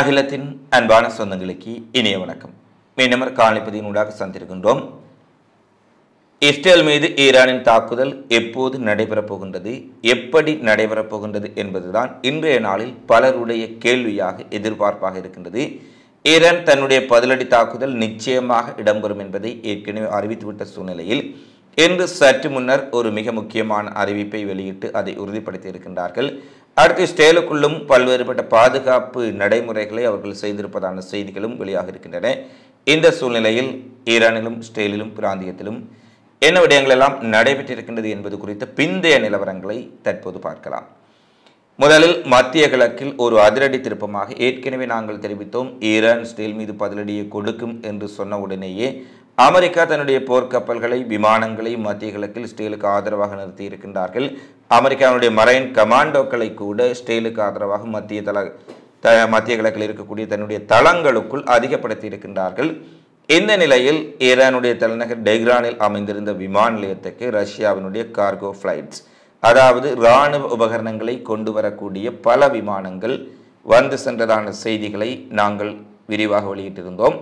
அகிலத்தின் அன்பான சொந்தங்களுக்கு இனிய வணக்கம். மீண்டும் காணொளிப்பதினூடாக சந்திருக்கின்றோம். இஸ்ரேல் மீது ஈரானின் தாக்குதல் எப்போது நடைபெறப் போகின்றது, எப்படி நடைபெறப் போகின்றது என்பதுதான் இன்றைய நாளில் பலருடைய கேள்வியாக எதிர்பார்ப்பாக இருக்கின்றது. ஈரான் தன்னுடைய பதிலடி தாக்குதல் நிச்சயமாக இடம்பெறும் என்பதை ஏற்கனவே அறிவித்துவிட்ட சூழ்நிலையில் இன்று சற்று முன்னர் ஒரு மிக முக்கியமான அறிவிப்பை வெளியிட்டு அதை உறுதிப்படுத்தி இருக்கின்றார்கள். அடுத்து இஸ்ரேலுக்குள்ளும் பல்வேறுபட்ட பாதுகாப்பு நடைமுறைகளை அவர்கள் செய்திருப்பதான செய்திகளும் வெளியாக இருக்கின்றன. இந்த சூழ்நிலையில் ஈரானிலும் இஸ்ரேலிலும் பிராந்தியத்திலும் என்ன விடயங்கள் எல்லாம் நடைபெற்றிருக்கின்றது என்பது குறித்த பிந்தைய நிலவரங்களை தற்போது பார்க்கலாம். முதலில் மத்திய கிழக்கில் ஒரு அதிரடி திருப்பமாக ஏற்கனவே நாங்கள் தெரிவித்தோம். ஈரான் இஸ்ரேல் மீது பதிலடியை கொடுக்கும் என்று சொன்ன உடனேயே அமெரிக்கா தன்னுடைய போர்க்கப்பல்களை விமானங்களை மத்திய கிழக்கில் இஸ்ரேலுக்கு ஆதரவாக நிறுத்தி இருக்கின்றார்கள். அமெரிக்காவுடைய மரைன் கமாண்டோக்களை கூட இஸ்ரேலுக்கு ஆதரவாக மத்திய கிழக்கில் இருக்கக்கூடிய தன்னுடைய தளங்களுக்குள் அதிகப்படுத்தி இருக்கின்றார்கள். இந்த நிலையில் ஈரானுடைய தலைநகர் டெஹ்ரானில் அமைந்திருந்த விமான நிலையத்துக்கு ரஷ்யாவினுடைய கார்கோ ஃபிளைட்ஸ், அதாவது இராணுவ உபகரணங்களை கொண்டு வரக்கூடிய பல விமானங்கள் வந்து சென்றதான செய்திகளை நாங்கள் விரிவாக வெளியிட்டிருந்தோம்.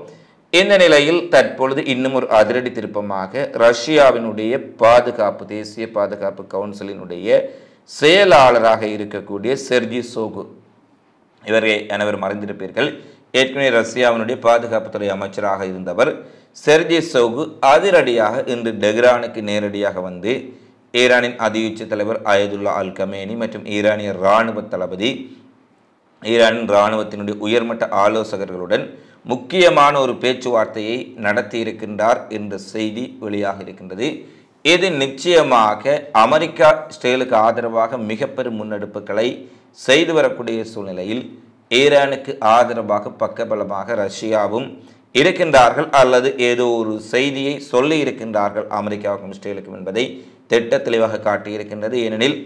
இந்த நிலையில் தற்பொழுது இன்னும் ஒரு அதிரடி திருப்பமாக ரஷ்யாவினுடைய தேசிய பாதுகாப்பு கவுன்சிலினுடைய செயலாளராக இருக்கக்கூடிய செர்ஜி சோகு, இவரை அனைவரும் அறிந்திருப்பீர்கள். ஏற்கனவே ரஷ்யாவினுடைய பாதுகாப்புத்துறை அமைச்சராக இருந்தவர் செர்ஜி சோகு அதிரடியாக இன்று டெஹ்ரானுக்கு நேரடியாக வந்து ஈரானின் அதியுச்ச தலைவர் அயதுல்லா அல் கமேனி மற்றும் ஈரானிய இராணுவ தளபதி, ஈரானின் இராணுவத்தினுடைய உயர்மட்ட ஆலோசகர்களுடன் முக்கியமான ஒரு பேச்சுவார்த்தையை நடத்தியிருக்கின்றார் என்ற செய்தி வெளியாக இருக்கின்றது. இது நிச்சயமாக அமெரிக்கா இஸ்ரேலுக்கு ஆதரவாக மிக பெரும் முன்னெடுப்புகளை செய்து வரக்கூடிய சூழ்நிலையில் ஈரானுக்கு ஆதரவாக பக்கபலமாக ரஷ்யாவும் இருக்கின்றார்கள், அல்லது ஏதோ ஒரு செய்தியை சொல்லி இருக்கின்றார்கள் அமெரிக்காவுக்கும் இஸ்ரேலுக்கும் என்பதை திட்ட தெளிவாக காட்டியிருக்கின்றது. ஏனெனில்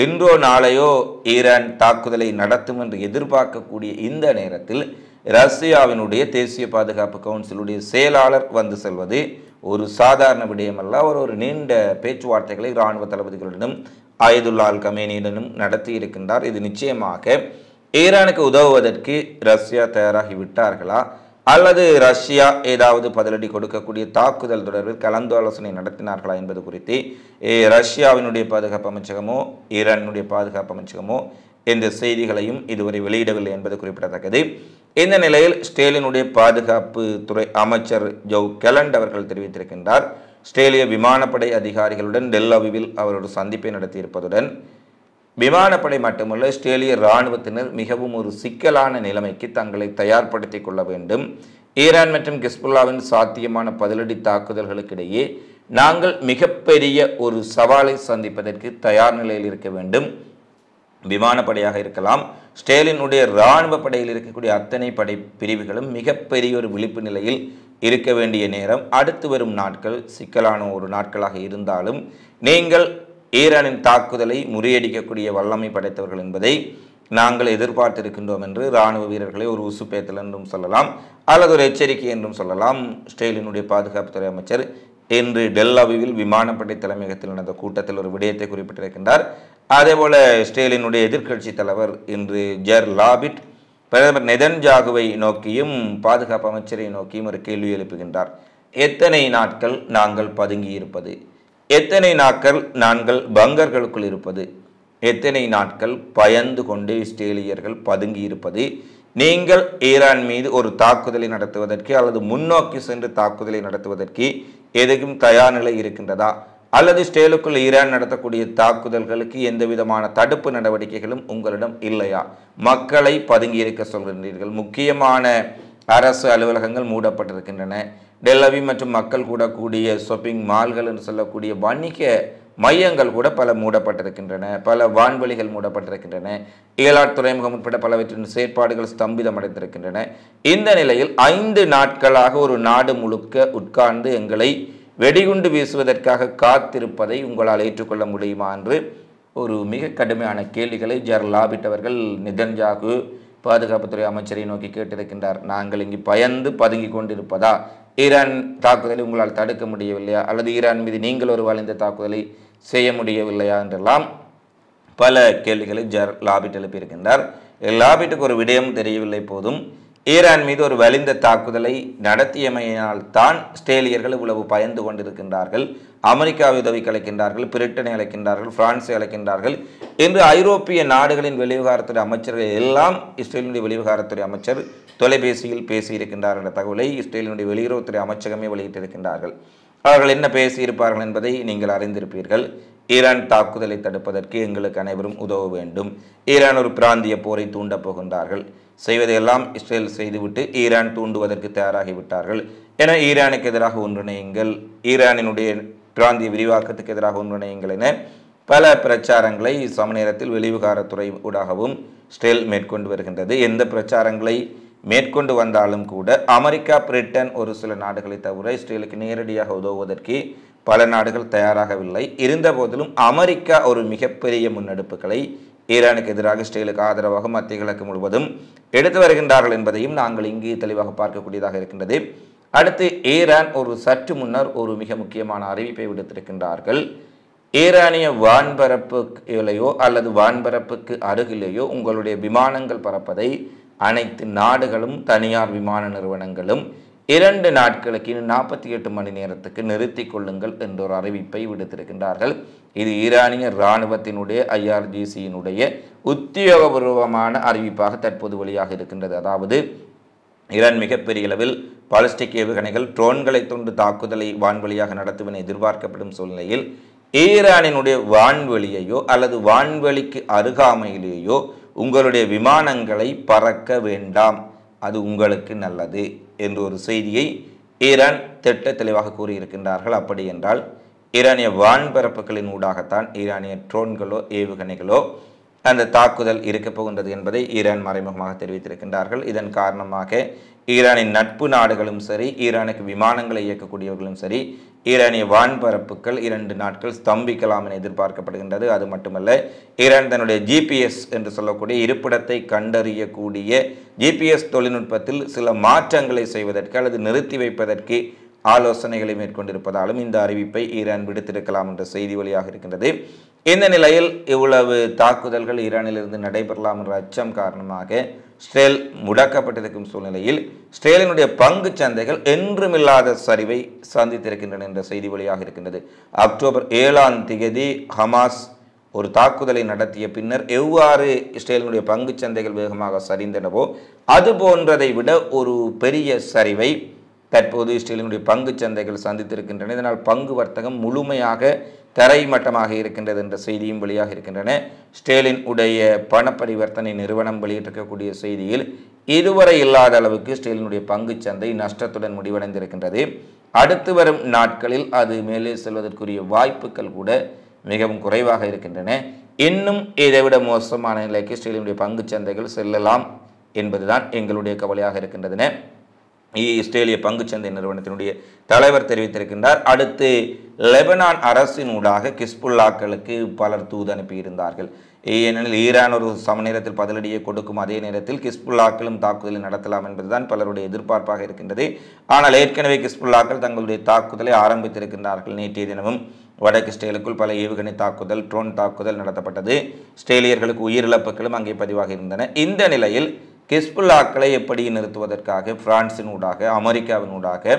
இன்றோ நாளையோ ஈரான் தாக்குதலை நடத்தும் என்று எதிர்பார்க்கக்கூடிய இந்த நேரத்தில் ரஷ்யாவினுடைய தேசிய பாதுகாப்பு கவுன்சிலுடைய செயலாளர் வந்து செல்வது ஒரு சாதாரண விடயமல்ல. அவர் ஒரு நீண்ட பேச்சுவார்த்தைகளை இராணுவ தளபதிகளுடனும் அயதுல்லா அல் கமேனியுடனும் நடத்தி இருக்கின்றார். இது நிச்சயமாக ஈரானுக்கு உதவுவதற்கு ரஷ்யா தயாராகி விட்டார்களா, அல்லது ரஷ்யா ஏதாவது பதிலடி கொடுக்கக்கூடிய தாக்குதல் தொடர்பில் கலந்தாலோசனை நடத்தினார்களா என்பது குறித்து ரஷ்யாவினுடைய பாதுகாப்பு அமைச்சகமோ ஈரானுடைய பாதுகாப்பு அமைச்சகமோ எந்த செய்திகளையும் இதுவரை வெளியிடவில்லை என்பது குறிப்பிடத்தக்கது. இந்த நிலையில் இஸ்ரேலினுடைய பாதுகாப்பு துறை அமைச்சர் ஜோவ் கெலண்ட் அவர்கள் தெரிவித்திருக்கின்றார், இஸ்ரேலிய விமானப்படை அதிகாரிகளுடன் டெல் அவிவில் அவரோட சந்திப்பை நடத்தியிருப்பதுடன் விமானப்படை மட்டுமல்ல இஸ்ரேலிய இராணுவத்தினர் மிகவும் ஒரு சிக்கலான நிலைமைக்கு தங்களை தயார்படுத்திக் கொள்ள வேண்டும். ஈரான் மற்றும் ஹிஸ்புல்லாவின் சாத்தியமான பதிலடி தாக்குதல்களுக்கிடையே நாங்கள் மிகப்பெரிய ஒரு சவாலை சந்திப்பதற்கு தயார் நிலையில் இருக்க வேண்டும். விமானப்படையாக இருக்கலாம், இஸ்ரேலினுடைய இராணுவ படையில் இருக்கக்கூடிய அத்தனை படை பிரிவுகளும் மிகப்பெரிய ஒரு விழிப்பு நிலையில் இருக்க வேண்டிய நேரம். அடுத்து வரும் நாட்கள் சிக்கலான ஒரு நாட்களாக இருந்தாலும் நீங்கள் ஈரானின் தாக்குதலை முறியடிக்கக்கூடிய வல்லமை படைத்தவர்கள் என்பதை நாங்கள் எதிர்பார்த்திருக்கின்றோம் என்று இராணுவ வீரர்களை ஒரு உசுப்பேத்தல் என்றும் சொல்லலாம், அல்லது ஒரு எச்சரிக்கை என்றும் சொல்லலாம். இஸ்ரேலினுடைய பாதுகாப்புத்துறை அமைச்சர் இன்று டெல் அவிவில் விமானப்படை தலைமையகத்தில் நடந்த கூட்டத்தில் ஒரு விடயத்தை குறிப்பிட்டிருக்கின்றார். அதேபோல இஸ்ரேலினுடைய எதிர்க்கட்சி தலைவர் இன்று ஜர் லாபிட் பிரதமர் நெதன்யாகுவை நோக்கியும் பாதுகாப்பு அமைச்சரை நோக்கியும் ஒரு கேள்வி எழுப்புகின்றார். எத்தனை நாட்கள் நாங்கள் பதுங்கி இருப்பது, எத்தனை நாட்கள் நாங்கள் பங்கர்களுக்குள் இருப்பது, எத்தனை நாட்கள் பயந்து கொண்டு இஸ்ரேலியர்கள் பதுங்கி இருப்பது, நீங்கள் ஈரான் மீது ஒரு தாக்குதலை நடத்துவதற்கு அல்லது முன்னோக்கி சென்று தாக்குதலை நடத்துவதற்கு எதுக்கும் தயார் நிலை இருக்கின்றதா, அல்லது இஸ்ரேலுக்குள் ஈரான் நடத்தக்கூடிய தாக்குதல்களுக்கு எந்த விதமான தடுப்பு நடவடிக்கைகளும் உங்களிடம் இல்லையா, மக்களை பதுங்கி இருக்க சொல்கின்றீர்கள். முக்கியமான அரசு அலுவலகங்கள் மூடப்பட்டிருக்கின்றன, டெல் அவிவ் மற்றும் மக்கள் கூடக்கூடிய ஷாப்பிங் மால்கள் என்று சொல்லக்கூடிய வணிக மையங்கள் கூட பல மூடப்பட்டிருக்கின்றன, பல வான்வெளிகள் மூடப்பட்டிருக்கின்றன, ஈலாட் துறைமுகம் உட்பட பலவற்றின் செயற்பாடுகள் ஸ்தம்பிதமடைந்திருக்கின்றன. இந்த நிலையில் 5 நாட்களாக ஒரு நாடு முழுக்க உட்கார்ந்து எங்களை வெடிகுண்டு வீசுவதற்காக காத்திருப்பதை உங்களால் ஏற்றுக்கொள்ள முடியுமா என்று ஒரு மிக கடுமையான கேள்விகளை ஜர் லாபிட் அவர்கள் நெதன்யாகு பாதுகாப்புத்துறை அமைச்சரை நோக்கி கேட்டிருக்கின்றார். நாங்கள் இங்கு பயந்து பதுங்கி கொண்டிருப்பதா, ஈரான் தாக்குதலை உங்களால் தடுக்க முடியவில்லையா, அல்லது ஈரான் மீது நீங்கள் ஒரு வளைந்த தாக்குதலை செய்ய முடியவில்லையா என்றெல்லாம் பல கேள்விகளை ஜர் லாபிட் எழுப்பியிருக்கின்றார். லாபிட்டுக்கு ஒரு விடயம் தெரியவில்லை. போதும் ஈரான் மீது ஒரு வலிந்த தாக்குதலை நடத்தியமையினால் தான் இஸ்ரேலியர்கள் இவ்வளவு பயந்து கொண்டிருக்கின்றார்கள். அமெரிக்காவை உதவிக்கு அழைக்கின்றார்கள், பிரிட்டனை அழைக்கின்றார்கள், பிரான்ஸை அழைக்கின்றார்கள் என்று ஐரோப்பிய நாடுகளின் வெளிவிவகாரத்துறை அமைச்சர்கள் எல்லாம் இஸ்ரேலினுடைய வெளிவிவகாரத்துறை அமைச்சர் தொலைபேசியில் பேசியிருக்கின்றார் என்ற தகவலை இஸ்ரேலினுடைய வெளியுறவுத்துறை அமைச்சகமே வெளியிட்டிருக்கின்றார்கள். அவர்கள் என்ன பேசியிருப்பார்கள் என்பதை நீங்கள் அறிந்திருப்பீர்கள். ஈரான் தாக்குதலை தடுப்பதற்கு எங்களுக்கு அனைவரும் உதவ வேண்டும். ஈரான் ஒரு பிராந்திய போரை தூண்டப் போகின்றார்கள். செய்வதையெல்லாம் இஸ்ரேல் செய்துவிட்டு ஈரான் தூண்டுவதற்கு தயாராகிவிட்டார்கள். என ஈரானுக்கு எதிராக ஒன்றிணையுங்கள், ஈரானினுடைய பிராந்திய விரிவாக்கத்துக்கு எதிராக ஒன்றிணையுங்கள் என பல பிரச்சாரங்களை சம நேரத்தில் வெளிவிவகாரத்துறை ஊடாகவும் இஸ்ரேல் மேற்கொண்டு வருகின்றது. எந்த பிரச்சாரங்களை மேற்கொண்டு வந்தாலும் கூட அமெரிக்கா, பிரிட்டன் ஒரு சில நாடுகளை தவிர இஸ்ரேலுக்கு நேரடியாக உதவுவதற்கு பல நாடுகள் தயாராகவில்லை. இருந்த போதிலும் அமெரிக்கா ஒரு மிகப்பெரிய முன்னெடுப்புகளை ஈரானுக்கு எதிராக இஸ்ரேலுக்கு ஆதரவாக மத்திய கிழக்கு முழுவதும் எடுத்து வருகின்றார்கள் என்பதையும் நாங்கள் இங்கு தெளிவாக பார்க்கக்கூடியதாக இருக்கின்றது. அடுத்து ஈரான் ஒரு சற்று முன்னர் ஒரு மிக முக்கியமான அறிவிப்பை விடுத்திருக்கின்றார்கள். ஈரானிய வான்பரப்புலையோ அல்லது வான்பரப்புக்கு அருகிலேயோ உங்களுடைய விமானங்கள் பறப்பதை அனைத்து நாடுகளும் தனியார் விமான நிறுவனங்களும் 2 நாட்களுக்கு 48 மணி நேரத்துக்கு நிறுத்திக் கொள்ளுங்கள் என்ற ஒரு அறிவிப்பை விடுத்திருக்கின்றார்கள். இது ஈரானிய இராணுவத்தினுடைய IRGC-யினுடைய உத்தியோகபூர்வமான அறிவிப்பாக தற்போது வெளியாக இருக்கின்றது. அதாவது ஈரான் மிகப்பெரிய அளவில் பாலிஸ்டிக் ஏவுகணைகள், ட்ரோன்களை கொண்டு தாக்குதலை வான்வெளியாக நடத்தும் என எதிர்பார்க்கப்படும் சூழ்நிலையில் ஈரானினுடைய வான்வெளியையோ அல்லது வான்வெளிக்கு அருகாமையிலேயோ உங்களுடைய விமானங்களை பறக்க வேண்டாம், அது உங்களுக்கு நல்லது என்ற ஒரு செய்தியை ஈரான் திட்ட தெளிவாக கூறியிருக்கின்றார்கள். அப்படி என்றால் ஈரானிய வான்பரப்புகளின் ஊடாகத்தான் ஈரானிய ட்ரோன்களோ ஏவுகணைகளோ அந்த தாக்குதல் இருக்கப் போகின்றது என்பதை ஈரான் மறைமுகமாக தெரிவித்திருக்கின்றார்கள். இதன் காரணமாக ஈரானின் நட்பு நாடுகளும் சரி, ஈரானுக்கு விமானங்களை இயக்கக்கூடியவர்களும் சரி, ஈரானிய வான்பரப்புகள் 2 நாட்கள் ஸ்தம்பிக்கலாம் என எதிர்பார்க்கப்படுகின்றது. அது மட்டுமல்ல, ஈரான் தன்னுடைய GPS என்று சொல்லக்கூடிய இருப்பிடத்தை கண்டறியக்கூடிய GPS தொழில்நுட்பத்தில் சில மாற்றங்களை செய்வதற்கு அல்லது நிறுத்தி வைப்பதற்கு ஆலோசனைகளை மேற்கொண்டிருப்பதாலும் இந்த அறிவிப்பை ஈரான் விடுத்திருக்கலாம் என்ற செய்தி வழியாக இருக்கின்றது. இந்த நிலையில் இவ்வளவு தாக்குதல்கள் ஈரானிலிருந்து நடைபெறலாம் என்ற அச்சம் காரணமாக இஸ்ரேல் முடக்கப்பட்டிருக்கும் சூழ்நிலையில் இஸ்ரேலினுடைய பங்கு சந்தைகள் என்றுமில்லாத சரிவை சந்தித்திருக்கின்றன என்ற செய்தி வழியாக இருக்கின்றது. அக்டோபர் 7ஆம் தேதி ஹமாஸ் ஒரு தாக்குதலை நடத்திய பின்னர் எவ்வாறு இஸ்ரேலினுடைய பங்கு சந்தைகள் வேகமாக சரிந்தனவோ அது போன்றதை விட ஒரு பெரிய சரிவை தற்போது இஸ்ரேலினுடைய பங்கு சந்தைகள் சந்தித்திருக்கின்றன. இதனால் பங்கு வர்த்தகம் முழுமையாக தரைமட்டமாக இருக்கின்றது என்ற செய்தியும் வெளியாக இருக்கின்றன. இஸ்ரேலின் உடைய பண பரிவர்த்தனை நிறுவனம் வெளியிட்டிருக்கக்கூடிய செய்தியில் இதுவரை இல்லாத அளவுக்கு இஸ்ரேலினுடைய பங்கு சந்தை நஷ்டத்துடன் முடிவடைந்திருக்கின்றது. அடுத்து வரும் நாட்களில் அது மேலே செல்வதற்குரிய வாய்ப்புகள் கூட மிகவும் குறைவாக இருக்கின்றன. இன்னும் இதைவிட மோசமான நிலைக்கு இஸ்ரேலினுடைய பங்கு சந்தைகள் செல்லலாம் என்பதுதான் எங்களுடைய கவலையாக இருக்கின்றன. இஸ்ரேலிய பங்குச்சந்தை நிறுவனத்தினுடைய தலைவர் தெரிவித்திருக்கின்றார். அடுத்து லெபனான் அரசினூடாக கிஸ்புல்லாக்களுக்கு பலர் தூது அனுப்பியிருந்தார்கள். ஏனெனில் ஈரான் ஒரு சம நேரத்தில் பதிலடியை கொடுக்கும் அதே நேரத்தில் கிஸ்புல்லாக்களும் தாக்குதலை நடத்தலாம் என்பதுதான் பலருடைய எதிர்பார்ப்பாக இருக்கின்றது. ஆனால் ஏற்கனவே கிஸ்புல்லாக்கள் தங்களுடைய தாக்குதலை ஆரம்பித்திருக்கின்றார்கள். நேற்றைய தினமும் வடக்கு இஸ்ரேலுக்குள் பல ஏவுகணை தாக்குதல், ட்ரோன் தாக்குதல் நடத்தப்பட்டது. இஸ்ரேலியர்களுக்கு உயிரிழப்புகளும் அங்கே பதிவாக இருந்தன. இந்த நிலையில் கிஸ்புல்லாக்களை எப்படி நிறுத்துவதற்காக பிரான்சினூடாக, அமெரிக்காவினூடாக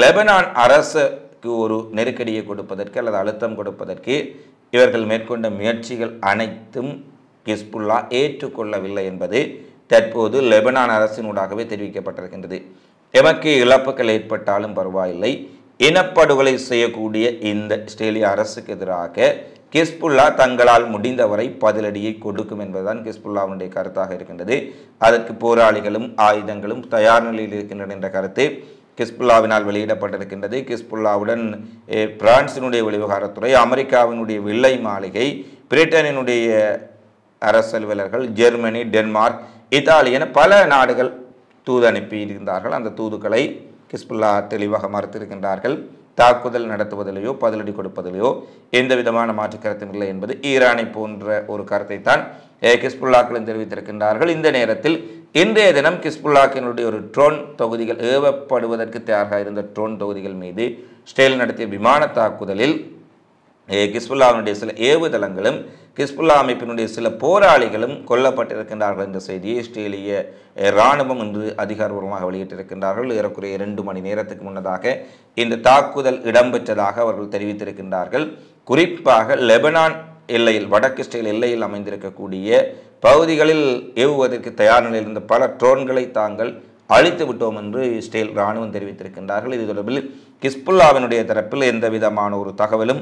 லெபனான் அரசுக்கு ஒரு நெருக்கடியை கொடுப்பதற்கு அல்லது அழுத்தம் கொடுப்பதற்கு இவர்கள் மேற்கொண்ட முயற்சிகள் அனைத்தும் கிஸ்புல்லா ஏற்றுக்கொள்ளவில்லை என்பது தற்போது லெபனான் அரசினூடாகவே தெரிவிக்கப்பட்டிருக்கின்றது. எமக்கு இழப்புகள் ஏற்பட்டாலும் பரவாயில்லை, இனப்படுகொலை செய்யக்கூடிய இந்த இஸ்ரேலிய அரசுக்கு எதிராக கிஸ்புல்லா தங்களால் முடிந்தவரை பதிலடியை கொடுக்கும் என்பதுதான் கிஸ்புல்லாவுடைய கருத்தாக இருக்கின்றது. அதற்கு போராளிகளும் ஆயுதங்களும் தயார் நிலையில் இருக்கின்றன என்ற கருத்து கிஸ்புல்லாவினால் வெளியிடப்பட்டிருக்கின்றது. கிஸ்புல்லாவுடன் பிரான்சினுடைய வெளிவிவகாரத்துறை, அமெரிக்காவினுடைய வெள்ளை மாளிகை, பிரிட்டனினுடைய அரசலுவலர்கள், ஜெர்மனி, டென்மார்க், இத்தாலி என பல நாடுகள் தூது அனுப்பியிருந்தார்கள். அந்த தூதுக்களை கிஸ்புல்லா தெளிவாக மறுத்திருக்கின்றார்கள். தாக்குதல் நடத்துவதிலேயோ பதிலடி கொடுப்பதிலேயோ எந்த விதமான மாற்று கருத்தும் இல்லை என்பது ஈரானை போன்ற ஒரு கருத்தை தான் கிஸ்புல்லாக்களும் தெரிவித்திருக்கின்றார்கள். இந்த நேரத்தில் இன்றைய தினம் கிஸ்புல்லாக்கினுடைய ஒரு ட்ரோன் தொகுதிகள் ஏவப்படுவதற்கு தயாராக இருந்த ட்ரோன் தொகுதிகள் மீது இஸ்ரேல் நடத்திய விமான தாக்குதலில் கிஸ்புல்லாவினுடைய சில ஏவுதளங்களும் ஹிஸ்புல்லா அமைப்பினுடைய சில போராளிகளும் கொல்லப்பட்டிருக்கின்றார்கள் என்ற செய்தியை இஸ்ரேலிய இராணுவம் இன்று அதிகாரப்பூர்வமாக வெளியிட்டிருக்கின்றார்கள். ஏறக்குறைய 2 மணி நேரத்துக்கு முன்னதாக இந்த தாக்குதல் இடம்பெற்றதாக அவர்கள் தெரிவித்திருக்கின்றார்கள். குறிப்பாக லெபனான் எல்லையில், வடக்கு இஸ்ரேல் எல்லையில் அமைந்திருக்கக்கூடிய பகுதிகளில் ஏவுவதற்கு தயார் நிலையில் இருந்த பல ட்ரோன்களை தாங்கள் அழித்து விட்டோம் என்று இஸ்ரேல் இராணுவம் தெரிவித்திருக்கின்றார்கள். இது தொடர்பில் ஹிஸ்புல்லாவினுடைய தரப்பில் எந்த விதமான ஒரு தகவலும்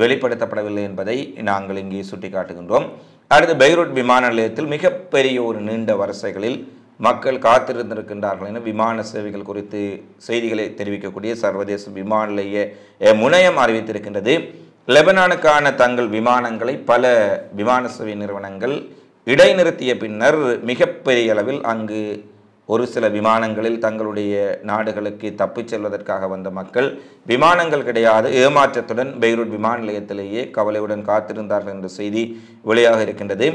வெளிப்படுத்தப்படவில்லை என்பதை நாங்கள் இங்கே சுட்டிக்காட்டுகின்றோம். அடுத்து பெய்ரூட் விமான நிலையத்தில் மிகப்பெரிய ஒரு நீண்ட வரிசைகளில் மக்கள் காத்திருந்திருக்கின்றார்கள் என விமான சேவைகள் குறித்து செய்திகளை தெரிவிக்கக்கூடிய சர்வதேச விமான நிலைய முனையம் அறிவித்திருக்கின்றது. லெபனானுக்கான தங்கள் விமானங்களை பல விமான சேவை நிறுவனங்கள் இடைநிறுத்திய பின்னர் மிகப்பெரிய அளவில் அங்கு ஒரு சில விமானங்களில் தங்களுடைய நாடுகளுக்கு தப்பிச் செல்வதற்காக வந்த மக்கள் விமானங்கள் கிடையாது ஏமாற்றத்துடன் பெய்ரூட் விமான நிலையத்திலேயே கவலையுடன் காத்திருந்தார்கள் என்ற செய்தி வெளியாக இருக்கின்றது.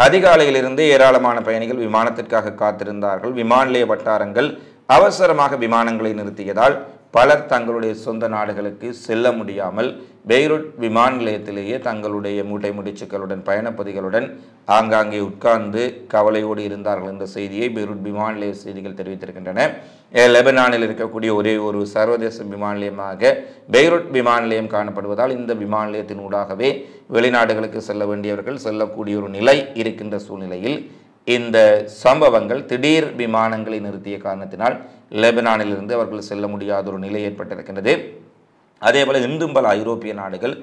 அதிகாலையிலிருந்து ஏராளமான பயணிகள் விமானத்திற்காக காத்திருந்தார்கள். விமான நிலைய வட்டாரங்கள் அவசரமாக விமானங்களை நிறுத்தியதால் பலர் தங்களுடைய சொந்த நாடுகளுக்கு செல்ல முடியாமல் பெய்ரூட் விமான நிலையத்திலேயே தங்களுடைய மூட்டை முடிச்சுக்களுடன் பயணப்பதிகளுடன் ஆங்காங்கே உட்கார்ந்து கவலையோடு இருந்தார்கள் என்ற செய்தியை பெய்ரூட் விமான நிலைய செய்திகள் தெரிவித்திருக்கின்றன. லெபனானில் இருக்கக்கூடிய ஒரே ஒரு சர்வதேச விமான நிலையமாக பெய்ரூட் விமான நிலையம் காணப்படுவதால் இந்த விமான நிலையத்தின் ஊடாகவே வெளிநாடுகளுக்கு செல்ல வேண்டியவர்கள் செல்லக்கூடிய ஒரு நிலை இருக்கின்ற சூழ்நிலையில் இந்த சம்பவங்கள் திடீர் விமானங்களை நிறுத்திய காரணத்தினால் லெபனானிலிருந்து அவர்கள் செல்ல முடியாத ஒரு நிலை ஏற்பட்டிருக்கின்றது. அதேபோல இன்றும் பல ஐரோப்பிய நாடுகள்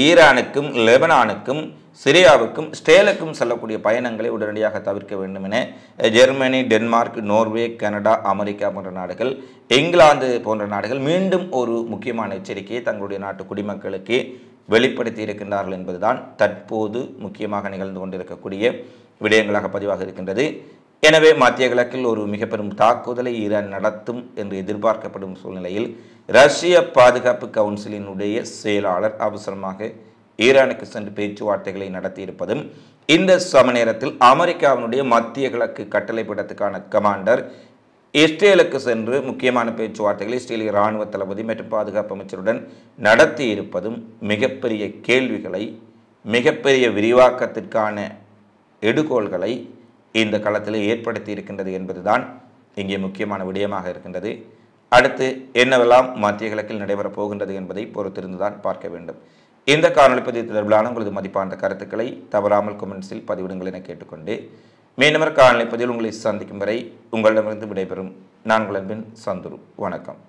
ஈரானுக்கும் லெபனானுக்கும் சிரியாவுக்கும் இஸ்ரேலுக்கும் செல்லக்கூடிய பயணங்களை உடனடியாக தவிர்க்க வேண்டும் என Germany, Denmark, Norway, Canada, America போன்ற நாடுகள், இங்கிலாந்து போன்ற நாடுகள் மீண்டும் ஒரு முக்கியமான எச்சரிக்கையை தங்களுடைய நாட்டு குடிமக்களுக்கு வெளிப்படுத்தி இருக்கின்றார்கள் என்பதுதான் தற்போது முக்கியமாக நிகழ்ந்து கொண்டிருக்கக்கூடிய விடயங்களாக பதிவாக இருக்கின்றது. எனவே மத்திய கிழக்கில் ஒரு மிக பெரும் தாக்குதலை ஈரான் நடத்தும் என்று எதிர்பார்க்கப்படும் சூழ்நிலையில் ரஷ்ய பாதுகாப்பு கவுன்சிலினுடைய செயலாளர் அவசரமாக ஈரானுக்கு சென்று பேச்சுவார்த்தைகளை நடத்தியிருப்பதும், இந்த சம நேரத்தில் அமெரிக்காவினுடைய மத்திய கிழக்கு கட்டளைப்படத்துக்கான கமாண்டர் இஸ்ரேலுக்கு சென்று முக்கியமான பேச்சுவார்த்தைகளை இஸ்ரேலிய இராணுவ தளபதி மற்றும் பாதுகாப்பு அமைச்சருடன் நடத்தி இருப்பதும் மிகப்பெரிய கேள்விகளை, மிகப்பெரிய விரிவாக்கத்திற்கான எடுகோள்களை இந்த களத்தில் ஏற்படுத்தி இருக்கின்றது என்பதுதான் இங்கே முக்கியமான விடயமாக இருக்கின்றது. அடுத்து என்னவெல்லாம் மத்திய கிழக்கில் நடைபெறப் போகின்றது என்பதை பொறுத்திருந்துதான் பார்க்க வேண்டும். இந்த காணொலி பதிவு தொடர்பிலான உங்களது மதிப்பான கருத்துக்களை தவறாமல் கமெண்ட்ஸில் பதிவிடுங்கள் என கேட்டுக்கொண்டு மீண்டும் காணொலி பதிவில் உங்களை சந்திக்கும் வரை உங்களிடமிருந்து விடைபெறும் நான் உங்கள் அன்பின் சந்துரு. வணக்கம்.